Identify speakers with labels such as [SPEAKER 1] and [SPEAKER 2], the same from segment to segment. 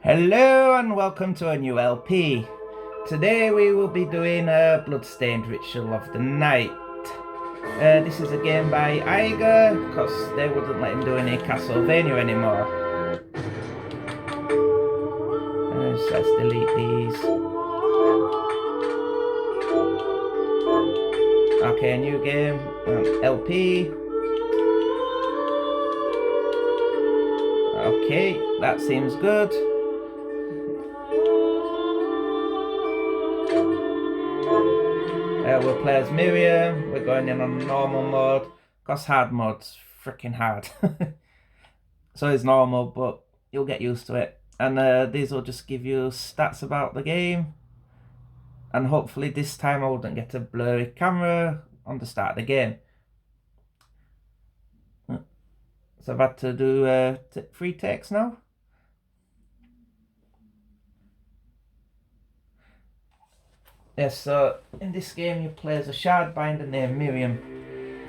[SPEAKER 1] Hello and welcome to a new LP. Today we will be doing a Bloodstained Ritual of the Night. This is a game by Iger because they wouldn't let him do any Castlevania anymore. So let's delete these. Okay, new game, LP. Okay, that seems good. We'll play as Miriam. We're going in on normal mode because hard mode's freaking hard. So it's normal, but you'll get used to it. And these will just give you stats about the game. And hopefully this time I wouldn't get a blurry camera on the start of the game. So I've had to do 3 takes now. Yes, so in this game you play as a shardbinder named Miriam.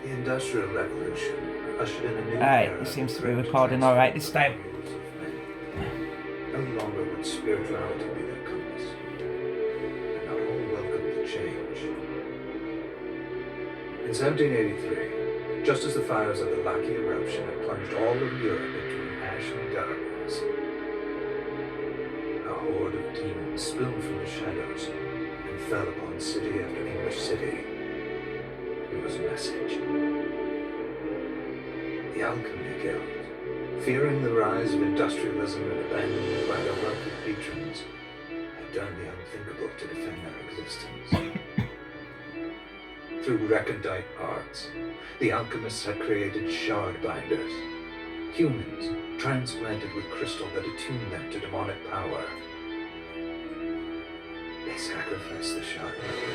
[SPEAKER 2] The Industrial Revolution ushered in a new
[SPEAKER 1] era. It seems to be recording alright this time.
[SPEAKER 2] No longer would spirituality be their compass, and not all welcomed the change. In 1783, just as the fires of the Laki eruption had plunged all of Europe into an ashen darkness, a horde of demons spilled from the shadows and fell upon city after English city. It was a message. The Alchemy Guild, fearing the rise of industrialism and abandonment by their wealthy patrons, had done the unthinkable to defend their existence. Through recondite arts, the alchemists had created shardbinders, humans transplanted with crystal that attuned them to demonic power. They sacrificed the shardbinders,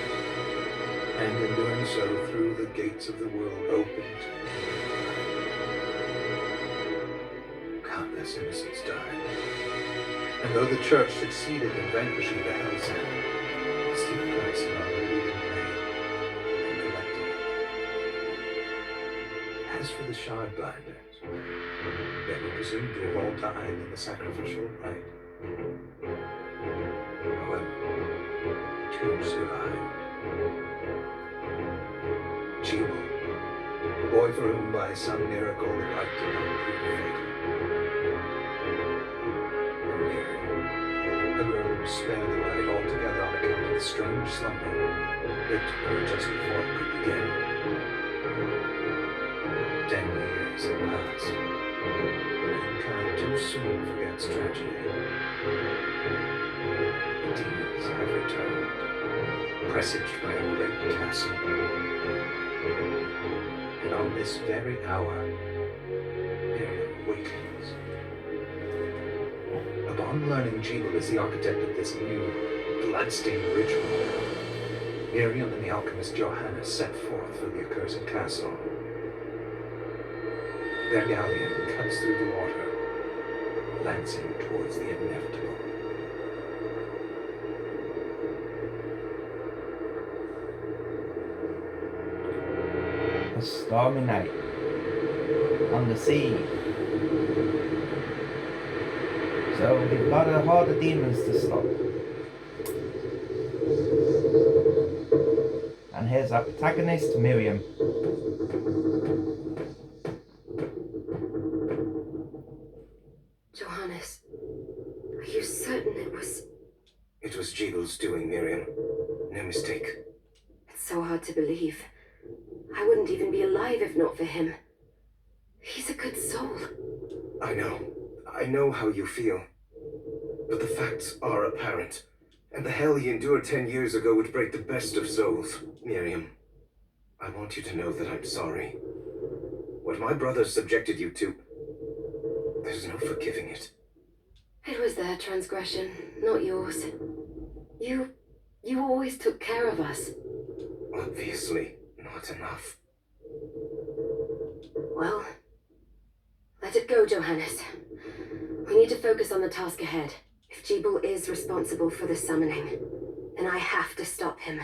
[SPEAKER 2] and in doing so threw the gates of the world open to countless innocents died. And though the church succeeded in vanquishing the Hell's End, the steep price had already been paid and collected. As for the shardbinders, they were presumed to have all died in the sacrificial rite. However, 2 survived. Jewel, the boy for whom by some miracle the light did not prove fatal. Miriam, a girl who spared the light altogether on account of the strange slumber that took her just before it could begin. 10 years have passed. Mankind too soon forgets tragedy. The demons have returned, presaged by a great castle. And on this very hour, Miriam wakens. Upon learning Jebel is the architect of this new Bloodstained ritual, Miriam and the alchemist Johannes set forth for the accursed castle. Their galleon cuts through the water, lancing towards the inevitable.
[SPEAKER 1] A stormy night on the sea. So we've got a horde of demons to stop. And here's our protagonist, Miriam.
[SPEAKER 3] Johannes, are you certain it was...
[SPEAKER 2] It was Jebel's doing, Miriam. No mistake.
[SPEAKER 3] It's so hard to believe. I wouldn't even be alive if not for him. He's a good soul.
[SPEAKER 2] I know how you feel. But the facts are apparent. And the hell he endured 10 years ago would break the best of souls. Miriam, I want you to know that I'm sorry. What my brothers subjected you to, there's no forgiving it.
[SPEAKER 3] It was their transgression, not yours. You always took care of us.
[SPEAKER 2] Obviously, not enough.
[SPEAKER 3] Well, let it go, Johannes. We need to focus on the task ahead. If Jebel is responsible for the summoning, then I have to stop him.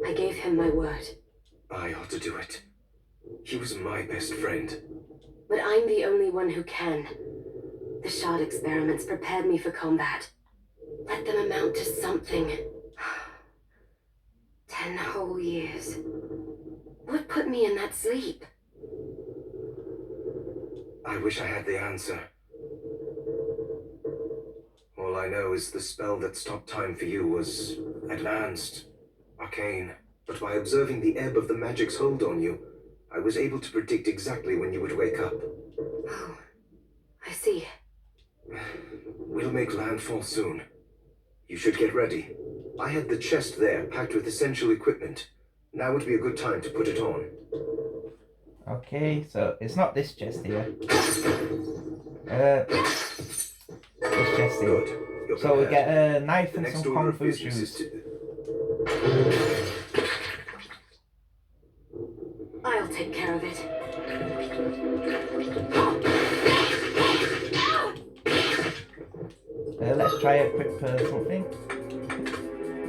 [SPEAKER 3] I gave him my word.
[SPEAKER 2] I ought to do it. He was my best friend.
[SPEAKER 3] But I'm the only one who can. The shard experiments prepared me for combat. Let them amount to something. 10 whole years. What put me in that sleep?
[SPEAKER 2] I wish I had the answer. All I know is the spell that stopped time for you was advanced, arcane. But by observing the ebb of the magic's hold on you, I was able to predict exactly when you would wake up.
[SPEAKER 3] Oh, I see.
[SPEAKER 2] We'll make landfall soon. You should get ready. I had the chest there, packed with essential equipment. Now would be a good time to put it on.
[SPEAKER 1] Okay, so it's not this chest here. This chest here.
[SPEAKER 2] Good. You're
[SPEAKER 1] So we
[SPEAKER 2] prepared.
[SPEAKER 1] get a knife
[SPEAKER 2] The
[SPEAKER 1] and
[SPEAKER 2] next
[SPEAKER 1] some
[SPEAKER 2] order
[SPEAKER 1] kung
[SPEAKER 2] of
[SPEAKER 1] fu
[SPEAKER 2] business is
[SPEAKER 1] shoes.
[SPEAKER 3] I'll take care of it.
[SPEAKER 1] Let's try a quick something.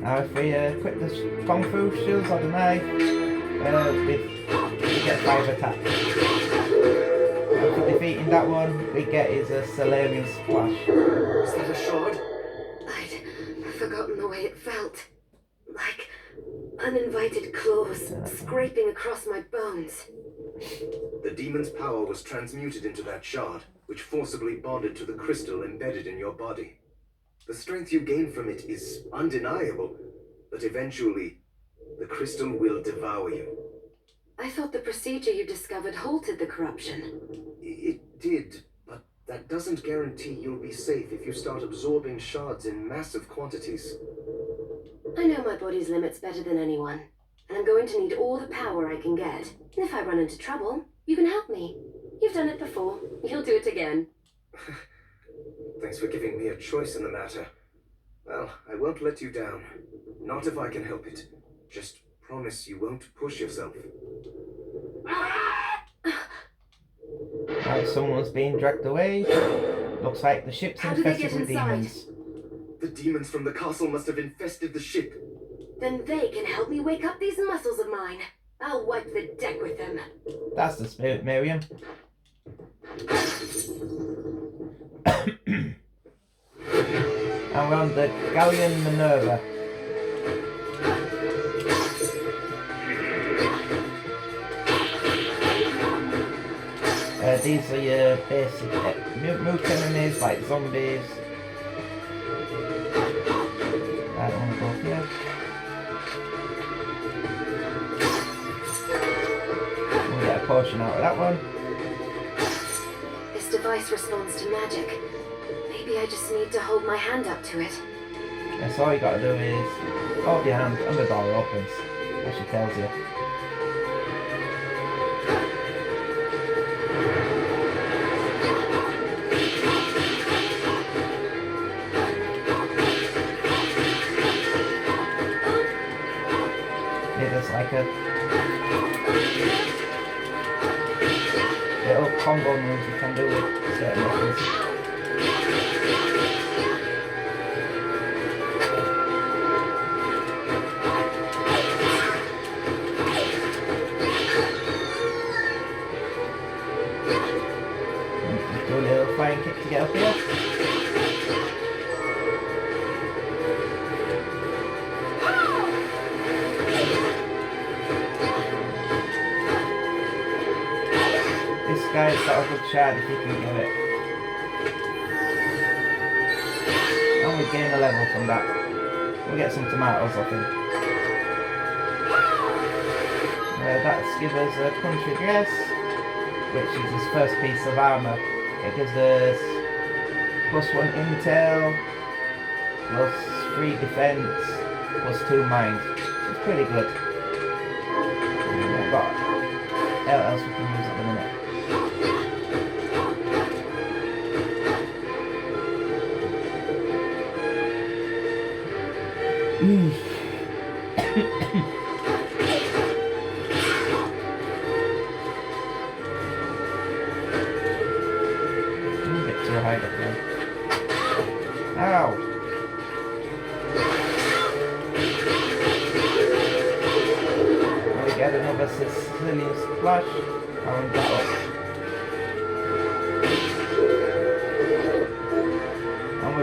[SPEAKER 1] Now if we equip the kung fu shoes or the knife, we get 5 attacks. For defeating that one, we get is a Solarian Splash.
[SPEAKER 2] Is that a shard?
[SPEAKER 3] I'd forgotten the way it felt. Like uninvited claws scraping across my bones.
[SPEAKER 2] The demon's power was transmuted into that shard, which forcibly bonded to the crystal embedded in your body. The strength you gain from it is undeniable, but eventually, the crystal will devour you.
[SPEAKER 3] I thought the procedure you discovered halted the corruption.
[SPEAKER 2] It did, but that doesn't guarantee you'll be safe if you start absorbing shards in massive quantities.
[SPEAKER 3] I know my body's limits better than anyone, and I'm going to need all the power I can get. And if I run into trouble, you can help me. You've done it before. You'll do it again.
[SPEAKER 2] Thanks for giving me a choice in the matter. Well, I won't let you down. Not if I can help it. Just promise you won't push yourself.
[SPEAKER 1] Right, someone's being dragged away. Looks like the ship's
[SPEAKER 3] How did they
[SPEAKER 1] infested
[SPEAKER 3] get
[SPEAKER 1] with
[SPEAKER 3] inside?
[SPEAKER 1] demons.
[SPEAKER 2] The demons from the castle must have infested the ship.
[SPEAKER 3] Then they can help me wake up these muscles of mine. I'll wipe the deck with them.
[SPEAKER 1] That's the spirit, Miriam. And we're on the Galleon Minerva. These are your basic moot enemies like zombies. I don't want to go here. We'll get a potion out of that one.
[SPEAKER 3] This device responds to magic. Maybe I just need to hold my hand up to it.
[SPEAKER 1] Yes, all you gotta do is hold your hand and the door opens, as she tells you. There's like a little combo moves you can do with certain weapons. Do a little flying kick to get up here. This guy's got a good shot if you can get it. And we gain a level from that. We'll get some tomatoes off him. That gives us a country dress, which is his first piece of armour. It gives us +1 intel, +3 defense, +2 mind. It's pretty good. But what else we can use at the minute? A bit too high up there. Ow! We get another Sicilian splash and that up.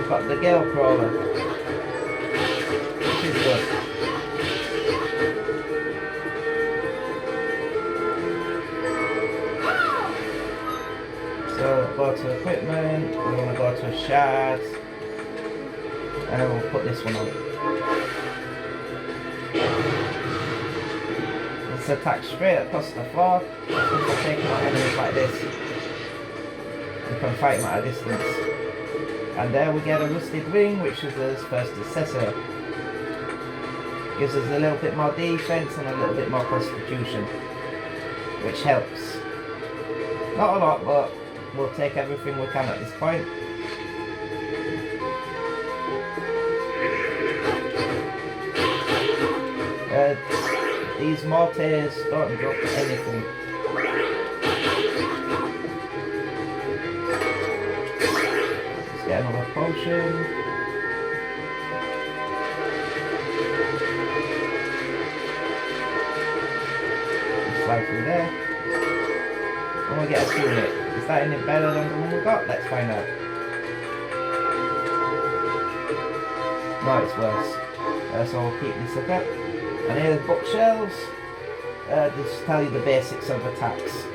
[SPEAKER 1] we've got the Gale Crawler, which is good. So go to equipment, we want to go to shards, and then we'll put this one on. Let's attack straight across the floor. If we're taking out enemies like this, we can fight them at a distance. And there we get a rusted ring, which is his first accessory. Gives us a little bit more defense and a little bit more constitution, which helps. Not a lot, but we'll take everything we can at this point. These mortars don't drop anything. Let's get another potion. Slide through there. And we get a tunic. Is that any better than the one we got? Let's find out. No, it's worse. So we'll keep this up. And here's bookshelves. Just tell you the basics of attacks.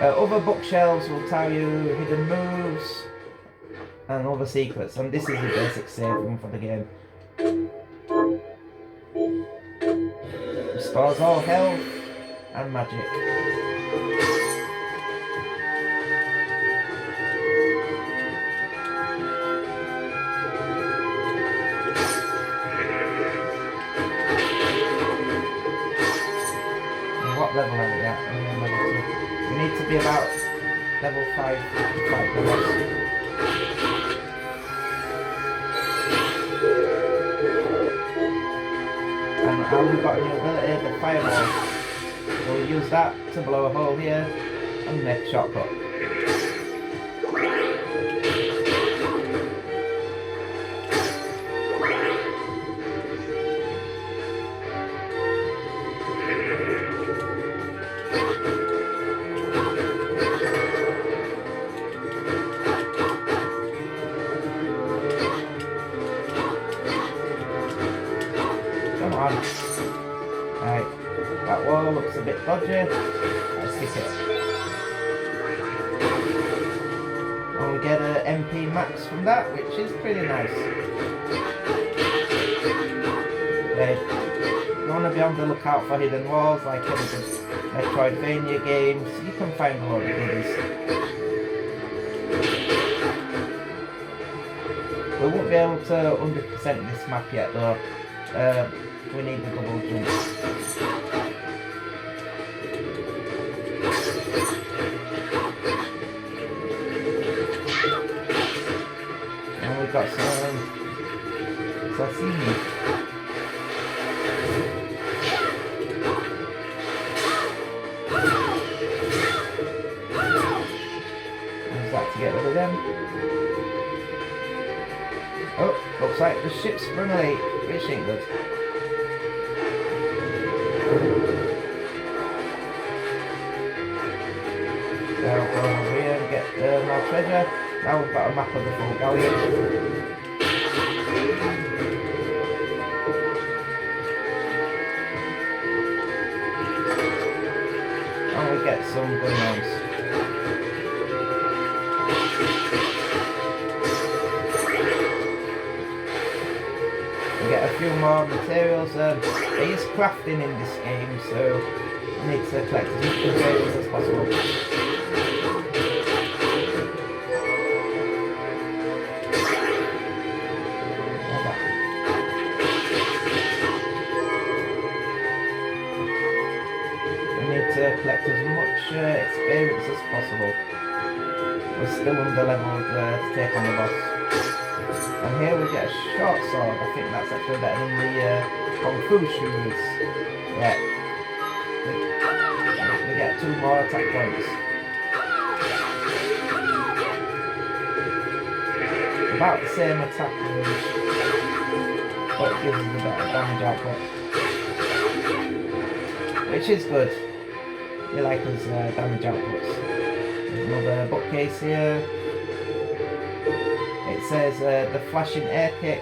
[SPEAKER 1] Other bookshelves will tell you hidden moves and other secrets. And this is the basic save room for the game. Restores all health and magic. What level are we at? Level 2. We need to be about level 5 to fight the boss. And now we've got a new ability, the fireball. So we'll use that to blow a hole here and make a shortcut. Right, that wall looks a bit dodgy. Let's hit it. And we get an MP max from that, which is pretty nice. Yeah, you want to be on the lookout for hidden walls like in the Metroidvania games. You can find a lot of goodies. We won't be able to 100% this map yet though. We need the double jump. And we've got some sashimi. Use that to get rid of them. Oh, looks like the ship's sprung a leak, which ain't good. Now we'll go over here and get more treasure. Now we've got a map of the full galleon. And we get some gun rounds. We get a few more materials. There is crafting in this game, so we need to collect as much materials as possible. To collect as much experience as possible. We're still under leveled to take on the boss. And here we get a short sword. I think that's actually better than the Kung Fu shoes. Yeah. We get 2 more attack points. About the same attack range, but it gives us a better damage output. Which is good. We like those damage outputs. There's another bookcase here. It says the flashing air kick.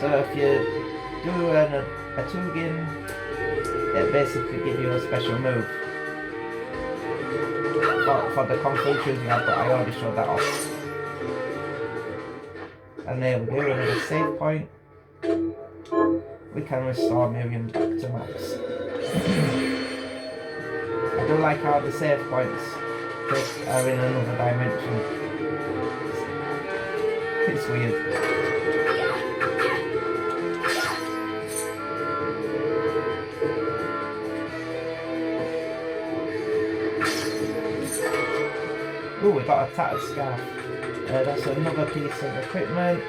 [SPEAKER 1] So if you do a Tugin, it basically gives you a special move for the Kung Fu shoes you have, but I already showed that off. And there we go, another save point. We can restore Miriam back to max. I do like how the save points are in another dimension. It's weird. Ooh, we got a tattered scarf. That's another piece of equipment.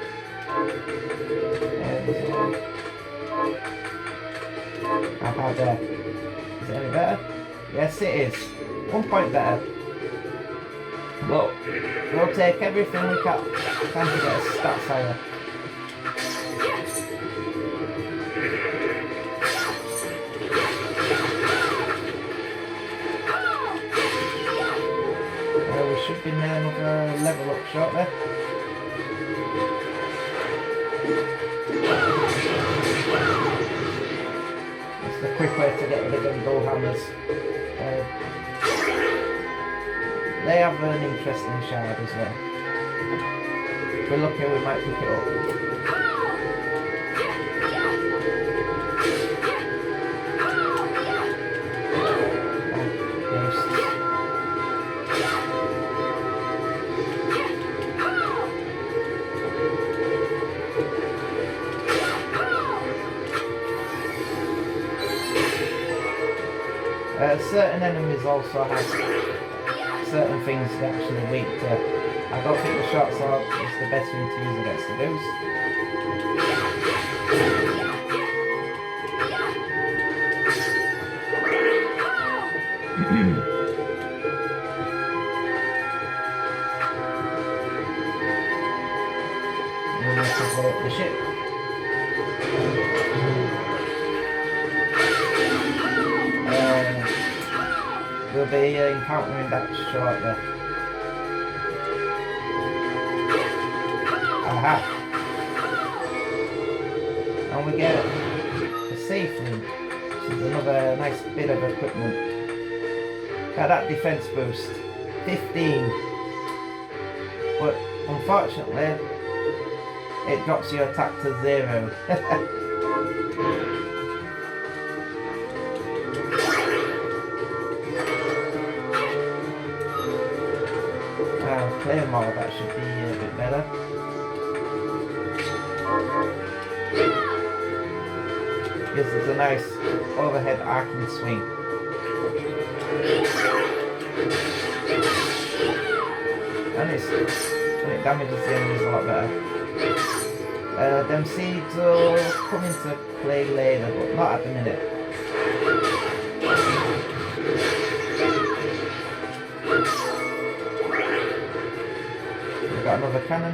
[SPEAKER 1] Aha, there. Is it any better? Yes, it is. 1 point better. Look, we'll take everything we can to get a stats higher. We should be near another level up shortly. It's the quick way to get rid of them dull hammers. They have an interesting shard as well. If we're lucky, we might pick it up. Certain enemies also have certain things they're actually weak to. I don't think the short sword is the best thing to use against the Deuce. And let's have a look at the ship. We'll be encountering that shortly. Aha! And we get a safe room, which is another nice bit of equipment. Got that defense boost, 15. But unfortunately, it drops your attack to 0. Claymore, that should be a bit better. This is a nice overhead arcing swing. And it damages the enemies a lot better. Them seeds will come into play later, but not at the minute. Got another cannon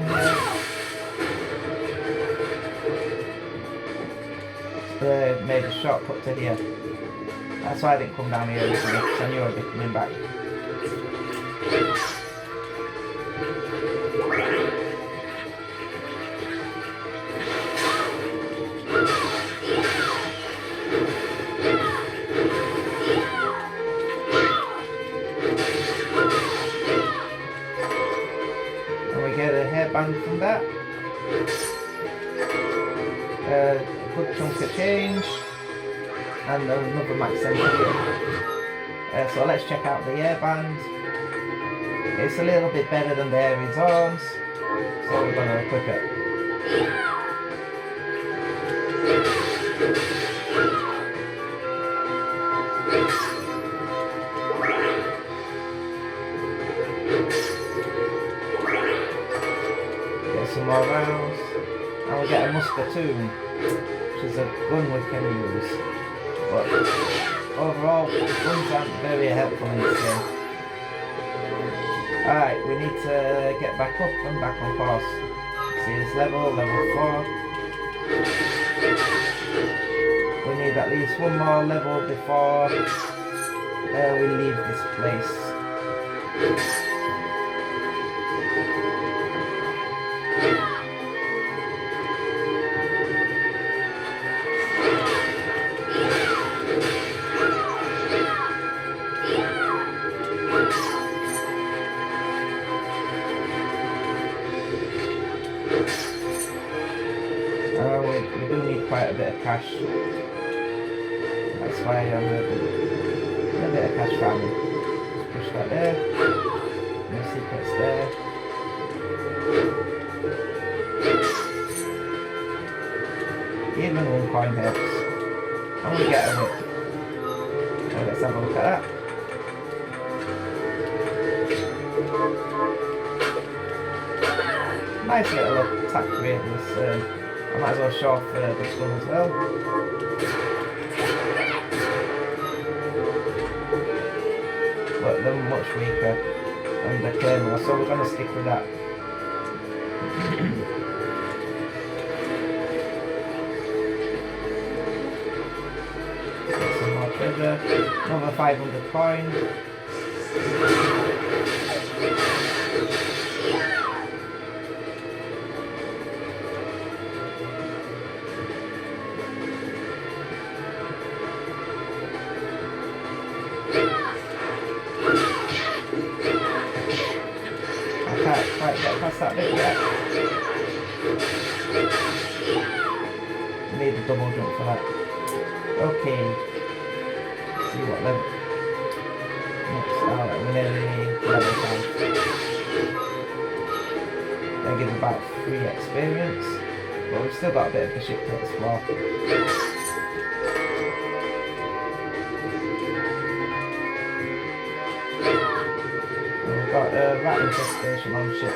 [SPEAKER 1] here. Made a shortcut to here. That's why I didn't come down here recently, because I knew I'd be coming back. From that, a good chunk of change, and another max MP. So let's check out the airband. It's a little bit better than the Ares arms, so we're going to equip it. Some more rounds, and we get a musketoon, which is a gun we can use. But overall, guns aren't very helpful in this game. Alright, we need to get back up and back on course. See this level 4. We need at least one more level before we leave this place. quite a bit of cash. That's why I'm a bit of cash farming. Just push that there. No secrets there. Even 1 coin helps. I'm gonna get a whip. So let's have a look at that. Nice little attack rate. I might as well show off this one as well. But they're much weaker than the claymore, so we're gonna stick with that. Some more treasure, another 500 coins. Quite get past that bit yet. Need a double jump for that. Okay. Let's see what level. Oops, alright, we're nearly level 5. They give about 3 experience. But we've still got a bit of the ship to explore. Got a rat infestation on ship.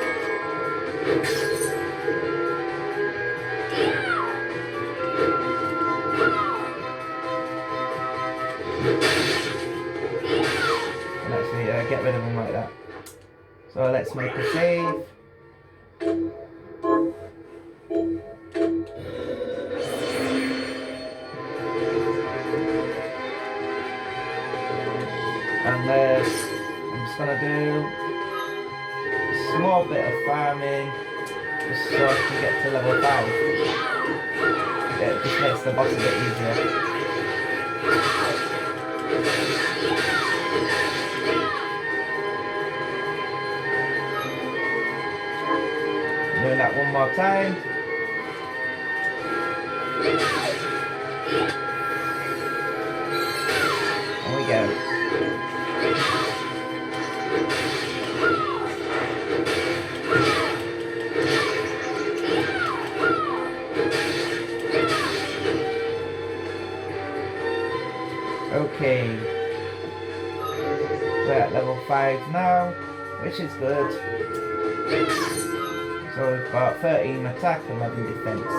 [SPEAKER 1] And actually get rid of them like that. So let's make a save. And I'm just gonna do small bit of farming just so I can get to level 5. It just makes the boss a bit easier. Doing that one more time. And we go. Okay, we're at level 5 now, which is good. So we've got 13 attack, 11 defense.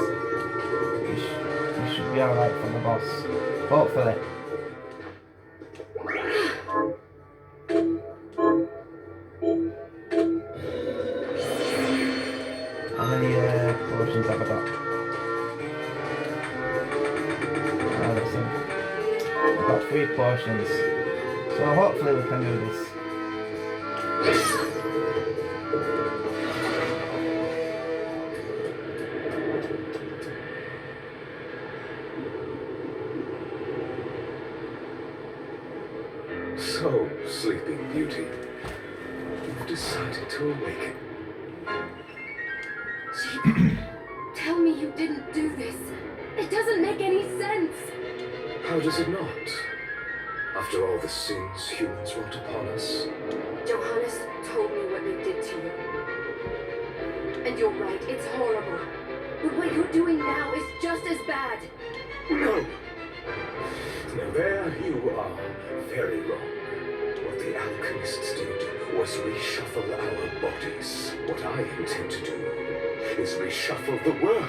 [SPEAKER 1] We should be alright for the boss, hopefully. How many potions have I got? Let's see. We've got 3 potions, so hopefully we can do this.
[SPEAKER 2] So, Sleeping Beauty, you've decided to awaken.
[SPEAKER 3] Tell me you didn't do this. It doesn't make any sense.
[SPEAKER 2] How does it not? After all the sins humans wrought upon us?
[SPEAKER 3] Johannes told me what they did to you. And you're right, it's horrible. But what you're doing now is just as bad.
[SPEAKER 2] No! Now there you are, very wrong. What the alchemists did was reshuffle our bodies. What I intend to do is reshuffle the world.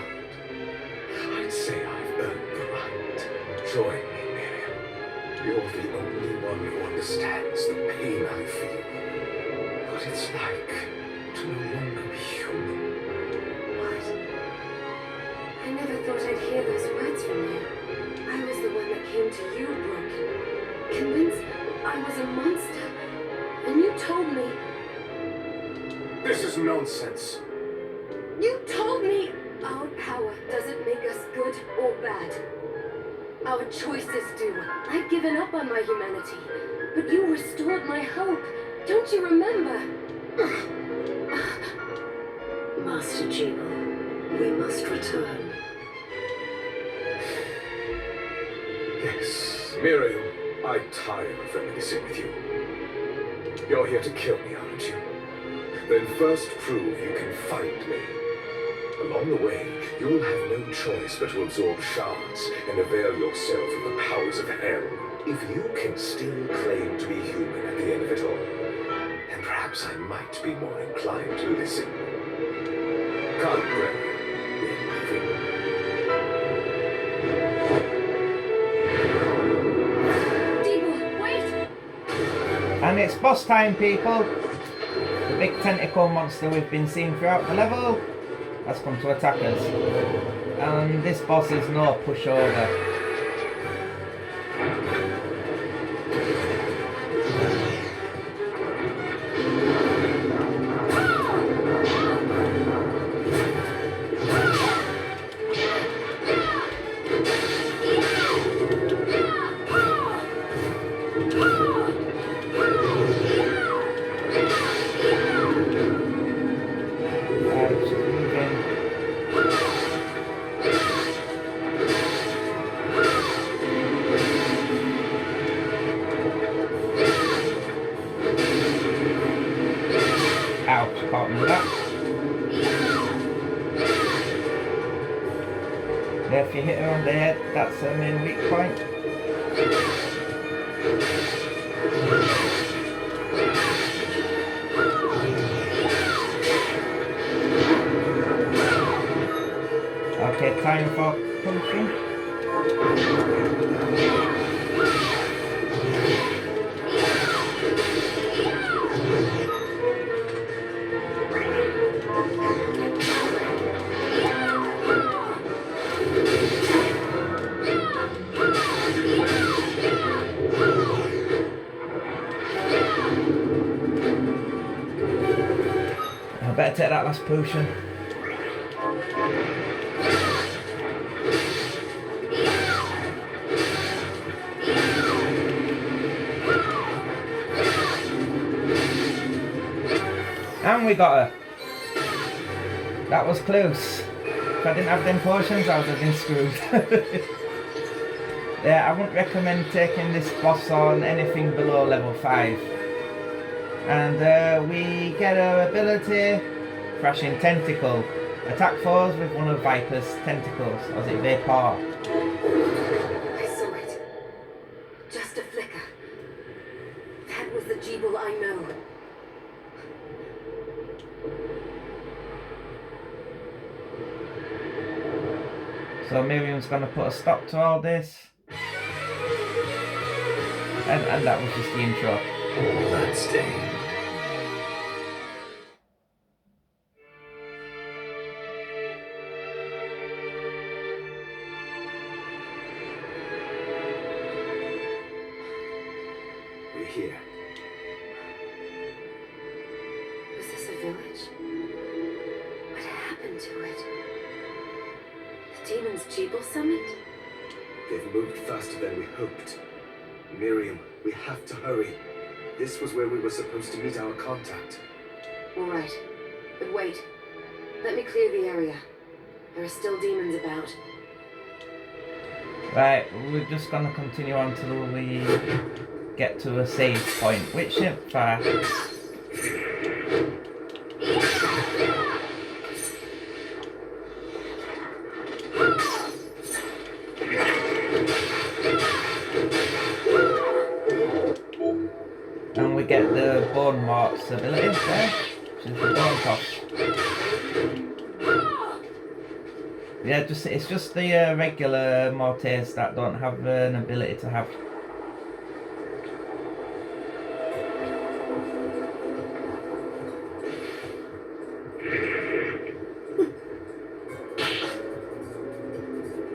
[SPEAKER 2] I'd say I've earned the right. Join me, Miriam. You're the only one who understands the pain I feel. What it's like to no longer be human.
[SPEAKER 3] What? I never thought I'd hear those words from you. I was the one that came to you broken, convinced I was a monster, and you told me...
[SPEAKER 2] This is nonsense.
[SPEAKER 3] You told me our power doesn't make us good or bad. Our choices do. I'd given up on my humanity, but you restored my hope. Don't you remember?
[SPEAKER 4] Master Jubal, we must return.
[SPEAKER 2] Miriam, I'm tired of reminiscing with you. You're here to kill me, aren't you? Then first prove you can find me. Along the way, you'll have no choice but to absorb shards and avail yourself of the powers of hell. If you can still claim to be human at the end of it all, then perhaps I might be more inclined to listen. Come, Greg. We're leaving.
[SPEAKER 1] And it's boss time, people! The big tentacle monster we've been seeing throughout the level has come to attack us. And this boss is no pushover. Ouch, can't remember that. Yeah, if you hit her on the head, that's her main weak point. Okay, time for punching. I better take that last potion. And we got her. That was close. If I didn't have them potions, I would have been screwed. Yeah, I wouldn't recommend taking this boss on anything below level 5. And we get her ability, Thrashing Tentacle. Attack foes with one of Viper's tentacles, or is it Vapor?
[SPEAKER 3] I saw it. Just a flicker. That was the Jeeble I know.
[SPEAKER 1] So Miriam's going to put a stop to all this. And that was just the intro.
[SPEAKER 2] Bloodstained. We're here.
[SPEAKER 3] Was this a village? What happened to it? The demons Jeeble summoned?
[SPEAKER 2] They've moved faster than we hoped. Miriam, we have to hurry. This was where we were supposed to meet our contact.
[SPEAKER 3] All right. But wait. Let me clear the area. There are still demons about.
[SPEAKER 1] Right, we're just going to continue on till we get to a save point, which isn't far. And we get the Bone Marks ability there, which is the Bone Toss. Yeah, it's just the regular mortars that don't have an ability to have.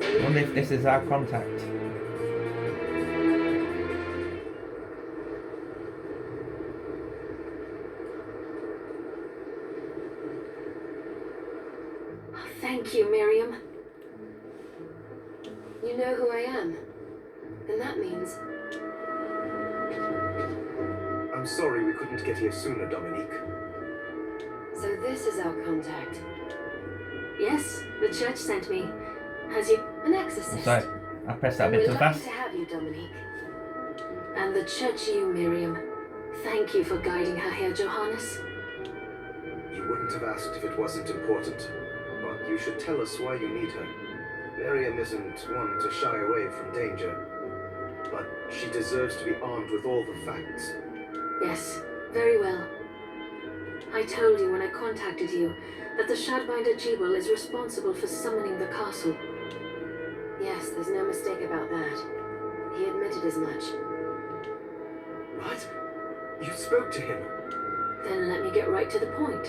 [SPEAKER 1] I wonder if this is our contact.
[SPEAKER 3] Thank you, Miriam. You know who I am. And that means...
[SPEAKER 2] I'm sorry we couldn't get here sooner, Dominique.
[SPEAKER 3] So this is our contact.
[SPEAKER 4] Yes, the church sent me. Has you...
[SPEAKER 3] An exorcist.
[SPEAKER 1] Sorry. I pressed that a bit
[SPEAKER 3] We're
[SPEAKER 1] too
[SPEAKER 3] lucky
[SPEAKER 1] fast.
[SPEAKER 3] to have you, Dominique. And the church you, Miriam. Thank you for guiding her here, Johannes.
[SPEAKER 2] You wouldn't have asked if it wasn't important. But you should tell us why you need her. Miriam isn't one to shy away from danger. But she deserves to be armed with all the facts.
[SPEAKER 3] Yes, very well. I told you when I contacted you that the Shardbinder Jebel is responsible for summoning the castle. Yes, there's no mistake about that. He admitted as much.
[SPEAKER 2] What? You spoke to him?
[SPEAKER 3] Then let me get right to the point.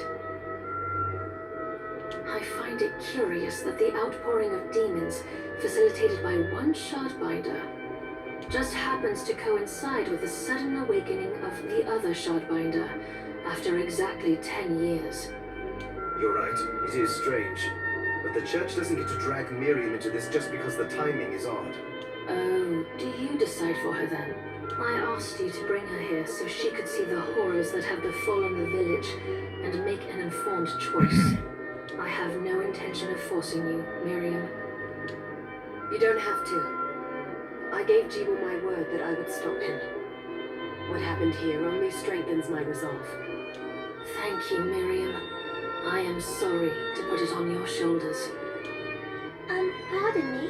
[SPEAKER 3] I find it curious that the outpouring of demons, facilitated by one Shardbinder, just happens to coincide with the sudden awakening of the other Shardbinder after exactly 10 years.
[SPEAKER 2] You're right, it is strange. But the church doesn't get to drag Miriam into this just because the timing is odd.
[SPEAKER 3] Oh, do you decide for her then? I asked you to bring her here so she could see the horrors that have befallen the village and make an informed choice. I have no intention of forcing you, Miriam. You don't have to. I gave Jebel my word that I would stop him. What happened here only strengthens my resolve. Thank you, Miriam. I am sorry to put it on your shoulders.
[SPEAKER 4] Pardon me?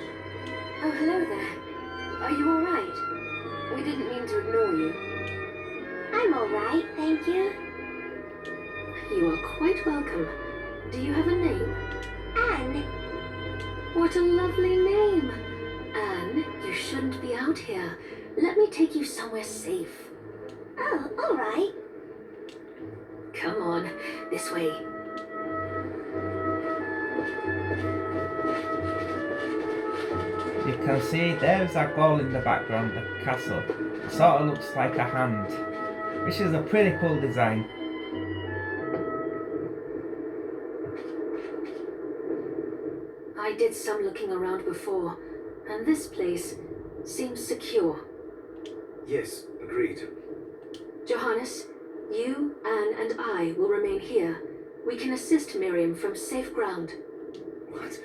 [SPEAKER 3] Oh, hello there. Are you all right? We didn't mean to ignore you.
[SPEAKER 4] I'm all right, thank you.
[SPEAKER 3] You are quite welcome. Do you have a name?
[SPEAKER 4] Anne.
[SPEAKER 3] What a lovely name! Anne, you shouldn't be out here. Let me take you somewhere safe.
[SPEAKER 4] Oh, all right.
[SPEAKER 3] Come on, this way.
[SPEAKER 1] You can see there's a goal in the background, the castle. It sort of looks like a hand, which is a pretty cool design.
[SPEAKER 3] I did some looking around before, and this place seems secure.
[SPEAKER 2] Yes, agreed.
[SPEAKER 3] Johannes, you, Anne, and I will remain here. We can assist Miriam from safe ground.
[SPEAKER 2] What?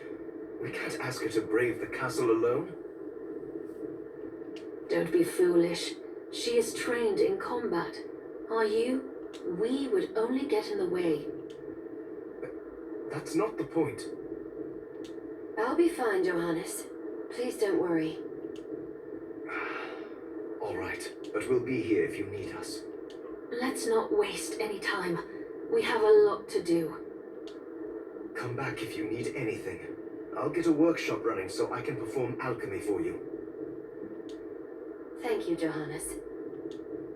[SPEAKER 2] We can't ask her to brave the castle alone?
[SPEAKER 3] Don't be foolish. She is trained in combat. Are you? We would only get in the way.
[SPEAKER 2] That's not the point.
[SPEAKER 3] I'll be fine, Johannes. Please don't worry.
[SPEAKER 2] All right, but we'll be here if you need us.
[SPEAKER 3] Let's not waste any time. We have a lot to do.
[SPEAKER 2] Come back if you need anything. I'll get a workshop running so I can perform alchemy for you.
[SPEAKER 3] Thank you, Johannes.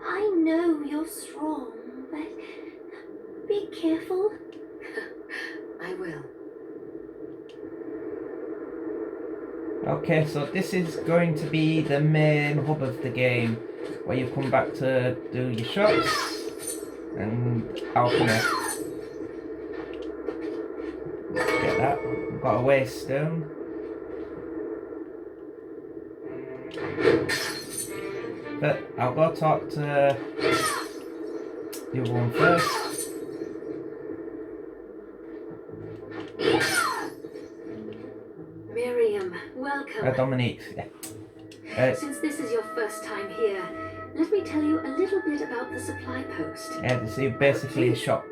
[SPEAKER 4] I know you're strong, but be careful.
[SPEAKER 3] I will.
[SPEAKER 1] Okay, so this is going to be the main hub of the game, where you come back to do your shots and alchemy. Get that. We've got a waste stone. But I'll go talk to the other one first.
[SPEAKER 3] Miriam, welcome.
[SPEAKER 1] Dominique. Yeah.
[SPEAKER 3] Since this is your first time here, let me tell you a little bit about the supply post.
[SPEAKER 1] Yeah, this is basically a shop.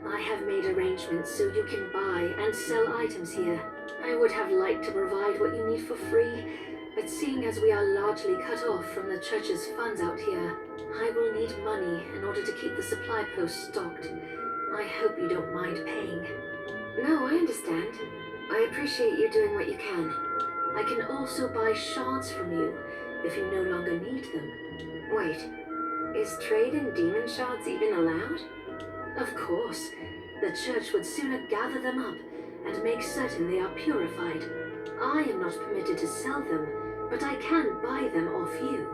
[SPEAKER 3] I have made arrangements so you can buy and sell items here. I would have liked to provide what you need for free, but seeing as we are largely cut off from the church's funds out here, I will need money in order to keep the supply post stocked. I hope you don't mind paying. No, I understand. I appreciate you doing what you can. I can also buy shards from you if you no longer need them. Wait, is trade in demon shards even allowed? Of course. The church would sooner gather them up and make certain they are purified. I am not permitted to sell them, but I can buy them off you.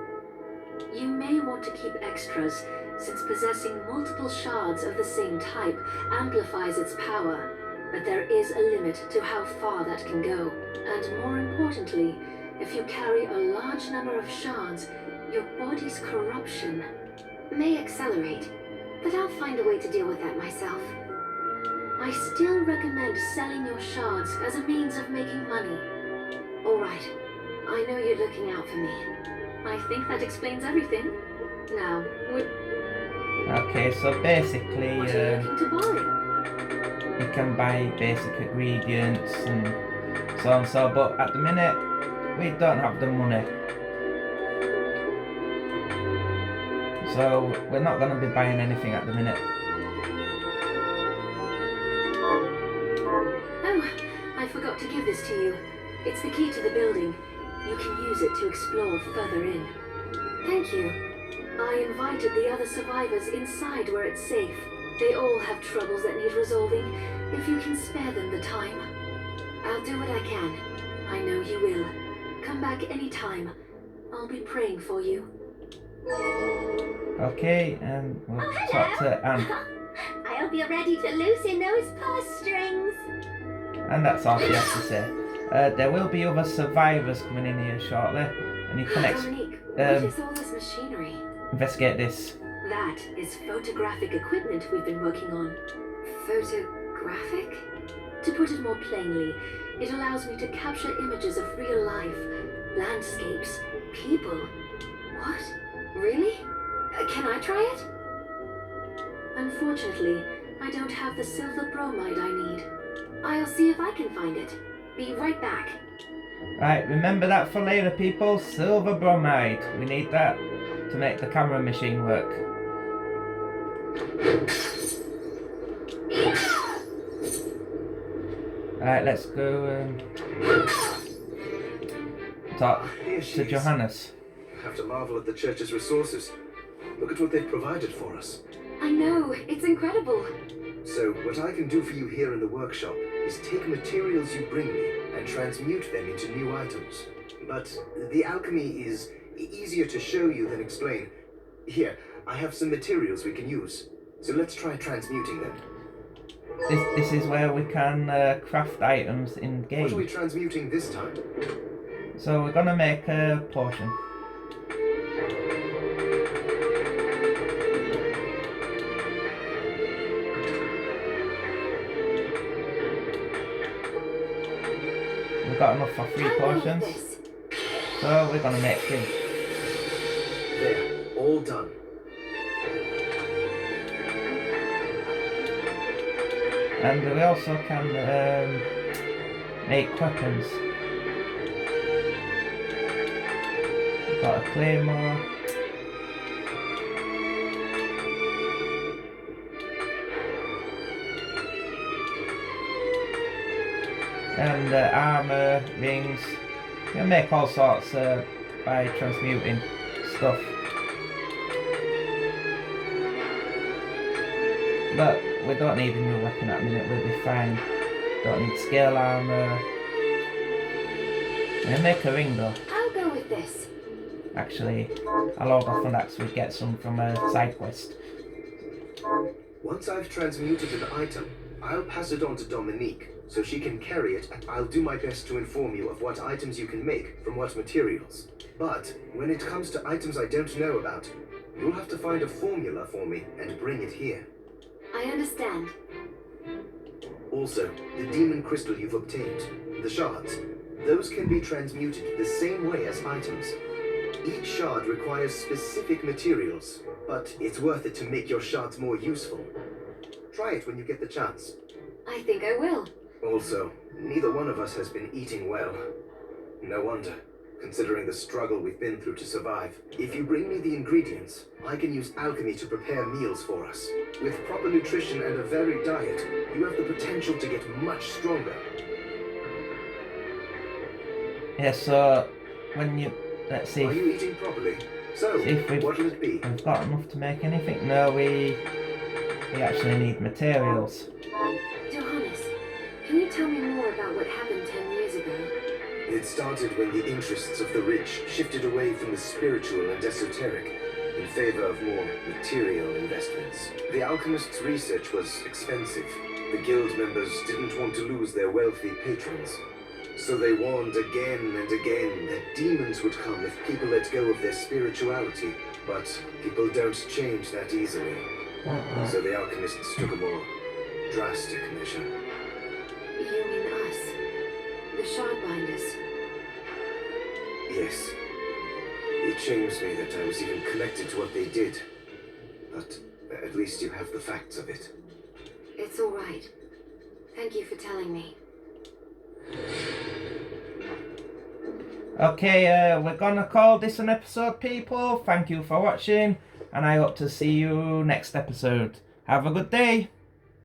[SPEAKER 3] You may want to keep extras, since possessing multiple shards of the same type amplifies its power, but there is a limit to how far that can go. And more importantly, if you carry a large number of shards, your body's corruption may accelerate, but I'll find a way to deal with that myself. I still recommend selling your shards as a means of making money. All right, I know you're looking out for me.
[SPEAKER 5] I think that explains everything. Now,
[SPEAKER 1] Okay, so basically,
[SPEAKER 5] what are you looking to buy?
[SPEAKER 1] you can buy basic ingredients and so on so, but at the minute, we don't have the money. So, we're not going to be buying anything at the minute.
[SPEAKER 3] Oh, I forgot to give this to you. It's the key to the building. You can use it to explore further in. Thank you. I invited the other survivors inside where it's safe. They all have troubles that need resolving. If you can spare them the time, I'll do what I can. I know you will. Come back anytime. I'll be praying for you.
[SPEAKER 1] Okay, and we'll talk to Anne.
[SPEAKER 4] I hope you're ready to loosen those purse strings.
[SPEAKER 1] And that's all she has to say. There will be other survivors coming in here shortly, and you can
[SPEAKER 3] Dominique, what is all this machinery?
[SPEAKER 1] investigate this.
[SPEAKER 3] That is photographic equipment we've been working on. Photographic? To put it more plainly, it allows me to capture images of real life, landscapes, people. What? Really? Can I try it? Unfortunately, I don't have the silver bromide I need. I'll see if I can find it. Be right back.
[SPEAKER 1] Right, remember that for later, people. Silver bromide. We need that to make the camera machine work. Alright, let's go talk
[SPEAKER 2] Here she
[SPEAKER 1] to
[SPEAKER 2] is.
[SPEAKER 1] Johannes.
[SPEAKER 2] You have to marvel at the church's resources. Look at what they've provided for us.
[SPEAKER 3] I know, it's incredible.
[SPEAKER 2] So, what I can do for you here in the workshop is take materials you bring me and transmute them into new items. But the alchemy is easier to show you than explain. Here, I have some materials we can use. So let's try transmuting them.
[SPEAKER 1] This is where we can craft items in game.
[SPEAKER 2] What are we transmuting this time?
[SPEAKER 1] So we're gonna make a potion. We've got enough for 3 potions, so we're gonna make 3.
[SPEAKER 2] There, all done.
[SPEAKER 1] And we also can make weapons. We've got a claymore. And armor, rings. You can make all sorts by transmuting stuff. But we don't need a new weapon at the minute, we'll be fine. Don't need scale armor. We'll make a ring though.
[SPEAKER 3] I'll go with this.
[SPEAKER 1] Actually, I'll hold off on that so we get some from a side quest.
[SPEAKER 2] Once I've transmuted an item, I'll pass it on to Dominique, so she can carry it, and I'll do my best to inform you of what items you can make from what materials. But when it comes to items I don't know about, you'll have to find a formula for me and bring it here.
[SPEAKER 3] I understand.
[SPEAKER 2] Also, the demon crystal you've obtained, the shards, those can be transmuted the same way as items. Each shard requires specific materials, but it's worth it to make your shards more useful. Try it when you get the chance.
[SPEAKER 3] I think I will.
[SPEAKER 2] Also, neither one of us has been eating well. No wonder, considering the struggle we've been through to survive. If you bring me the ingredients, I can use alchemy to prepare meals for us. With proper nutrition and a varied diet, you have the potential to get much stronger.
[SPEAKER 1] Yeah, so when you... let's see
[SPEAKER 2] Are
[SPEAKER 1] if
[SPEAKER 2] you eating properly? So,
[SPEAKER 1] if we've-
[SPEAKER 2] what'll it be?
[SPEAKER 1] we've got enough to make anything. No, we actually need materials.
[SPEAKER 3] Johannes, can you tell me more about what happened 10 years ago?
[SPEAKER 2] It started when the interests of the rich shifted away from the spiritual and esoteric in favor of more material investments. The alchemist's research was expensive. The guild members didn't want to lose their wealthy patrons. So they warned again and again that demons would come if people let go of their spirituality. But people don't change that easily. So the alchemists took a more drastic measure.
[SPEAKER 3] You mean us? The Shardbinders?
[SPEAKER 2] Yes. It shames me that I was even connected to what they did. But at least you have the facts of it.
[SPEAKER 3] It's all right. Thank you for telling me.
[SPEAKER 1] Okay, we're gonna call this an episode, people. Thank you for watching, and I hope to see you next episode. Have a good day.